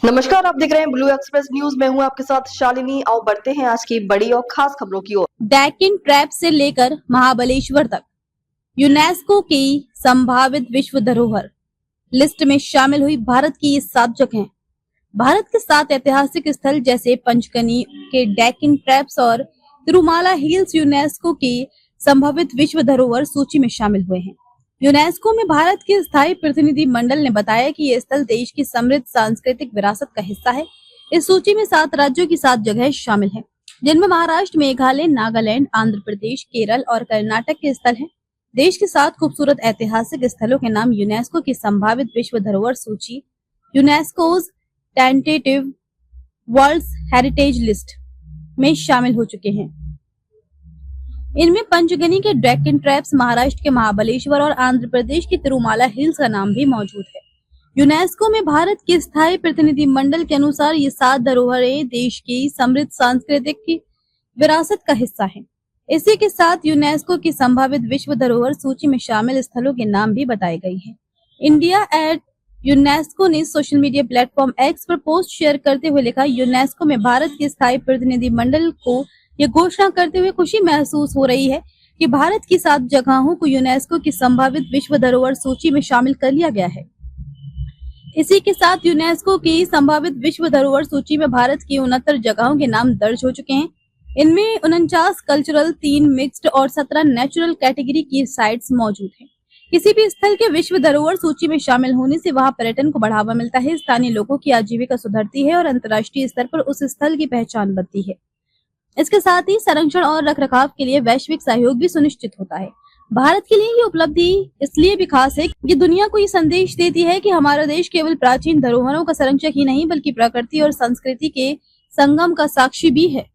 नमस्कार, आप देख रहे हैं ब्लू एक्सप्रेस न्यूज। मैं हूं आपके साथ शालिनी। आओ बढ़ते हैं आज की बड़ी और खास खबरों की ओर। डेक्कन ट्रैप से लेकर महाबलेश्वर तक यूनेस्को की संभावित विश्व धरोहर लिस्ट में शामिल हुई भारत की ये 7 जगहें। भारत के 7 ऐतिहासिक स्थल जैसे पंचगनी के डेक्कन ट्रैप्स और तिरुमाला हिल्स यूनेस्को की संभावित विश्व धरोहर सूची में शामिल हुए हैं। यूनेस्को में भारत के स्थायी प्रतिनिधि मंडल ने बताया कि ये स्थल देश की समृद्ध सांस्कृतिक विरासत का हिस्सा है। इस सूची में 7 राज्यों की 7 जगहें शामिल हैं, जिनमें महाराष्ट्र, मेघालय, नागालैंड, आंध्र प्रदेश, केरल और कर्नाटक के स्थल हैं। देश के 7 खूबसूरत ऐतिहासिक स्थलों के नाम यूनेस्को की संभावित विश्व धरोहर सूची UNESCO's tentative world heritage list में शामिल हो चुके हैं। इनमें पंचगनी के डेक्कन ट्रैप्स, महाराष्ट्र के महाबलेश्वर और आंध्र प्रदेश की तिरुमाला हिल्स का नाम भी मौजूद है। यूनेस्को में भारत के स्थायी प्रतिनिधि मंडल के अनुसार ये 7 धरोहरें देश की समृद्ध सांस्कृतिक विरासत का हिस्सा हैं। इसी के साथ यूनेस्को की संभावित विश्व धरोहर सूची में शामिल स्थलों के नाम भी बताए गए हैं। इंडिया एट यूनेस्को ने सोशल मीडिया प्लेटफॉर्म एक्स पर पोस्ट शेयर करते हुए लिखा, यूनेस्को में भारत के स्थायी प्रतिनिधि मंडल को यह घोषणा करते हुए खुशी महसूस हो रही है कि भारत की 7 जगहों को यूनेस्को की संभावित विश्व धरोहर सूची में शामिल कर लिया गया है। इसी के साथ यूनेस्को की संभावित विश्व धरोहर सूची में भारत की 69 जगहों के नाम दर्ज हो चुके हैं। इनमें 49 कल्चरल, 3 मिक्स्ड और 17 नेचुरल कैटेगरी की साइट्स मौजूद हैं। किसी भी स्थल के विश्व धरोहर सूची में शामिल होने से वहां पर्यटन को बढ़ावा मिलता है, स्थानीय लोगों की आजीविका सुधरती है और अंतर्राष्ट्रीय स्तर पर उस स्थल की पहचान बनती है। इसके साथ ही संरक्षण और रखरखाव के लिए वैश्विक सहयोग भी सुनिश्चित होता है। भारत के लिए ये उपलब्धि इसलिए भी खास है कि दुनिया को ये संदेश देती है कि हमारा देश केवल प्राचीन धरोहरों का संरक्षक ही नहीं बल्कि प्रकृति और संस्कृति के संगम का साक्षी भी है।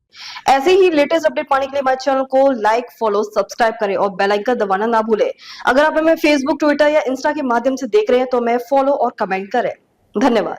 ऐसे ही लेटेस्ट अपडेट पाने के लिए हमारे चैनल को लाइक, फॉलो, सब्सक्राइब करें और बेल आइकन दबाना ना भूलें। अगर आप हमें फेसबुक, ट्विटर या इंस्टा के माध्यम से देख रहे हैं तो हमें फॉलो और कमेंट करें। धन्यवाद।